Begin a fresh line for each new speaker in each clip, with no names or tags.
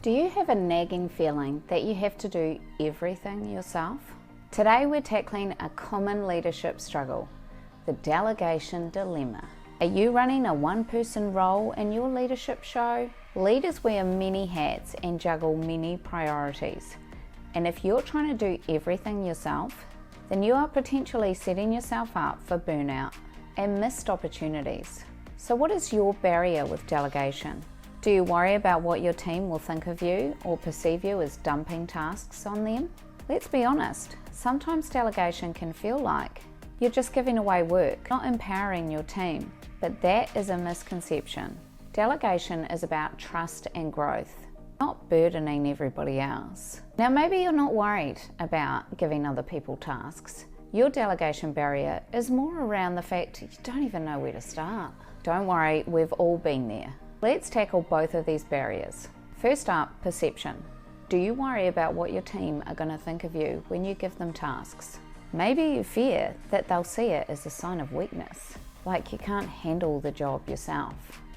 Do you have a nagging feeling that you have to do everything yourself? Today we're tackling a common leadership struggle, the delegation dilemma. Are you running a one-person role in your leadership show? Leaders wear many hats and juggle many priorities. And if you're trying to do everything yourself, then you are potentially setting yourself up for burnout and missed opportunities. So what is your barrier with delegation? Do you worry about what your team will think of you or perceive you as dumping tasks on them? Let's be honest, sometimes delegation can feel like you're just giving away work, not empowering your team. But that is a misconception. Delegation is about trust and growth, not burdening everybody else. Now maybe you're not worried about giving other people tasks. Your delegation barrier is more around the fact you don't even know where to start. Don't worry, we've all been there. Let's tackle both of these barriers. First up, perception. Do you worry about what your team are going to think of you when you give them tasks? Maybe you fear that they'll see it as a sign of weakness, like you can't handle the job yourself.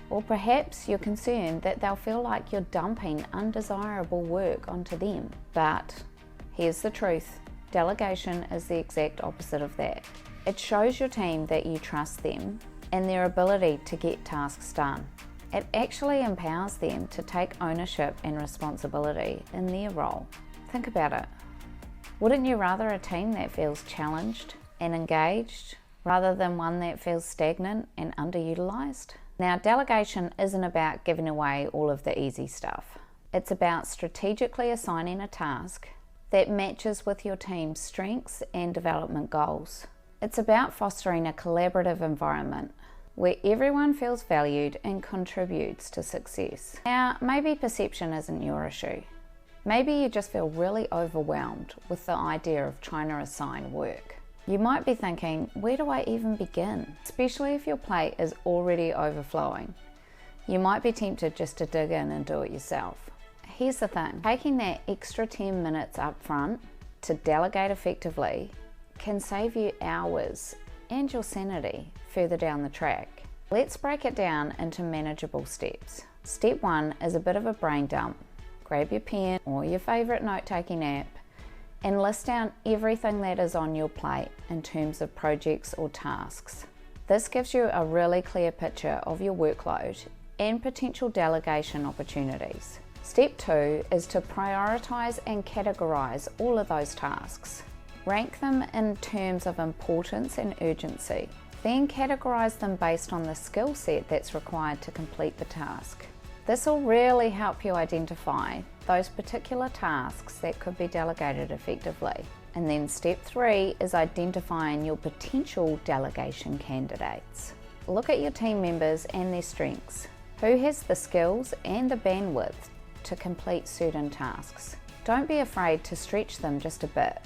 Or perhaps you're concerned that they'll feel like you're dumping undesirable work onto them. But here's the truth. Delegation is the exact opposite of that. It shows your team that you trust them and their ability to get tasks done. It actually empowers them to take ownership and responsibility in their role. Think about it. Wouldn't you rather a team that feels challenged and engaged rather than one that feels stagnant and underutilized? Now, delegation isn't about giving away all of the easy stuff. It's about strategically assigning a task that matches with your team's strengths and development goals. It's about fostering a collaborative environment where everyone feels valued and contributes to success. Now, maybe perception isn't your issue. Maybe you just feel really overwhelmed with the idea of trying to assign work. You might be thinking, where do I even begin? Especially if your plate is already overflowing. You might be tempted just to dig in and do it yourself. Here's the thing, taking that extra 10 minutes up front to delegate effectively can save you hours and your sanity further down the track. Let's break it down into manageable steps. Step 1 is a bit of a brain dump. Grab your pen or your favorite note-taking app and list down everything that is on your plate in terms of projects or tasks. This gives you a really clear picture of your workload and potential delegation opportunities. Step 2 is to prioritize and categorize all of those tasks. Rank them in terms of importance and urgency. Then categorize them based on the skill set that's required to complete the task. This will really help you identify those particular tasks that could be delegated effectively. And then step 3 is identifying your potential delegation candidates. Look at your team members and their strengths. Who has the skills and the bandwidth to complete certain tasks? Don't be afraid to stretch them just a bit,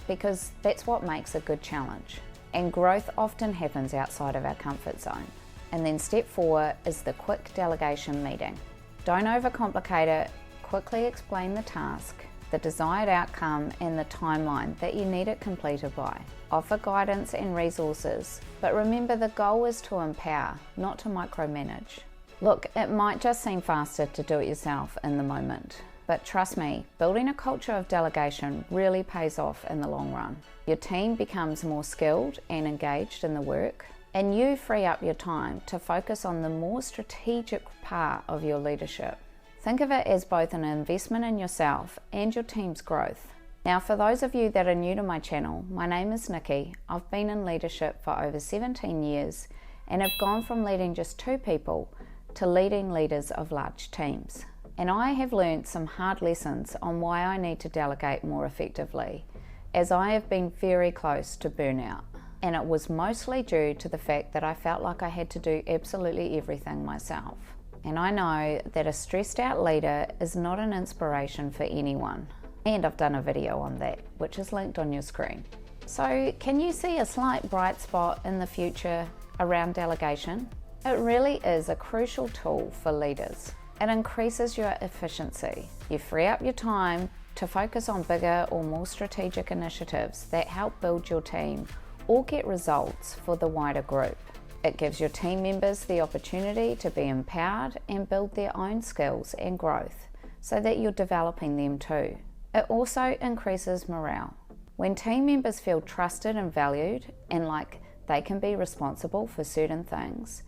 because that's what makes a good challenge. And growth often happens outside of our comfort zone. And then step 4 is the quick delegation meeting. Don't overcomplicate it, quickly explain the task, the desired outcome and the timeline that you need it completed by. Offer guidance and resources, but remember the goal is to empower, not to micromanage. Look, it might just seem faster to do it yourself in the moment, but trust me, building a culture of delegation really pays off in the long run. Your team becomes more skilled and engaged in the work, and you free up your time to focus on the more strategic part of your leadership. Think of it as both an investment in yourself and your team's growth. Now, for those of you that are new to my channel, my name is Nikki. I've been in leadership for over 17 years and have gone from leading just 2 people to leading leaders of large teams. And I have learned some hard lessons on why I need to delegate more effectively, as I have been very close to burnout. And it was mostly due to the fact that I felt like I had to do absolutely everything myself. And I know that a stressed out leader is not an inspiration for anyone. And I've done a video on that, which is linked on your screen. So can you see a slight bright spot in the future around delegation? It really is a crucial tool for leaders. It increases your efficiency. You free up your time to focus on bigger or more strategic initiatives that help build your team or get results for the wider group. It gives your team members the opportunity to be empowered and build their own skills and growth, so that you're developing them too. It also increases morale. When team members feel trusted and valued and like they can be responsible for certain things,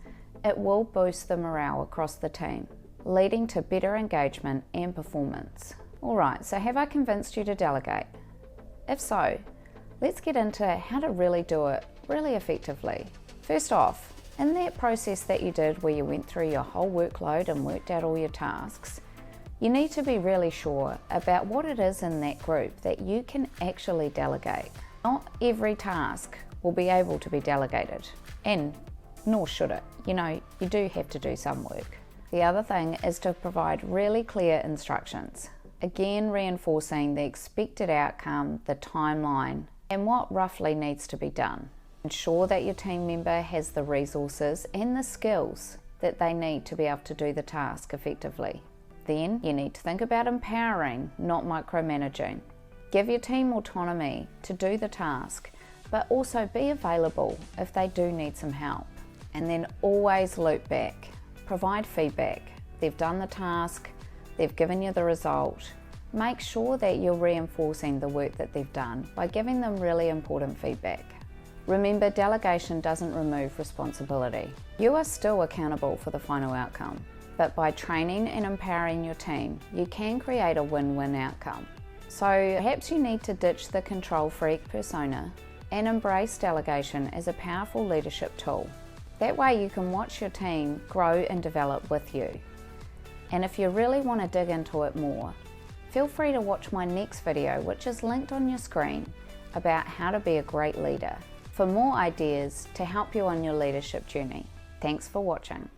it will boost the morale across the team, leading to better engagement and performance. Alright, so have I convinced you to delegate? If so, let's get into how to really do it really effectively. First off, in that process that you did where you went through your whole workload and worked out all your tasks, you need to be really sure about what it is in that group that you can actually delegate. Not every task will be able to be delegated, and nor should it. You do have to do some work. The other thing is to provide really clear instructions, again reinforcing the expected outcome, the timeline, and what roughly needs to be done. Ensure that your team member has the resources and the skills that they need to be able to do the task effectively. Then you need to think about empowering, not micromanaging. Give your team autonomy to do the task, but also be available if they do need some help. And then always loop back. Provide feedback. They've done the task, they've given you the result. Make sure that you're reinforcing the work that they've done by giving them really important feedback. Remember, delegation doesn't remove responsibility. You are still accountable for the final outcome. But by training and empowering your team, you can create a win-win outcome. So perhaps you need to ditch the control freak persona and embrace delegation as a powerful leadership tool. That way you can watch your team grow and develop with you. And if you really want to dig into it more, feel free to watch my next video, which is linked on your screen, about how to be a great leader, for more ideas to help you on your leadership journey. Thanks for watching.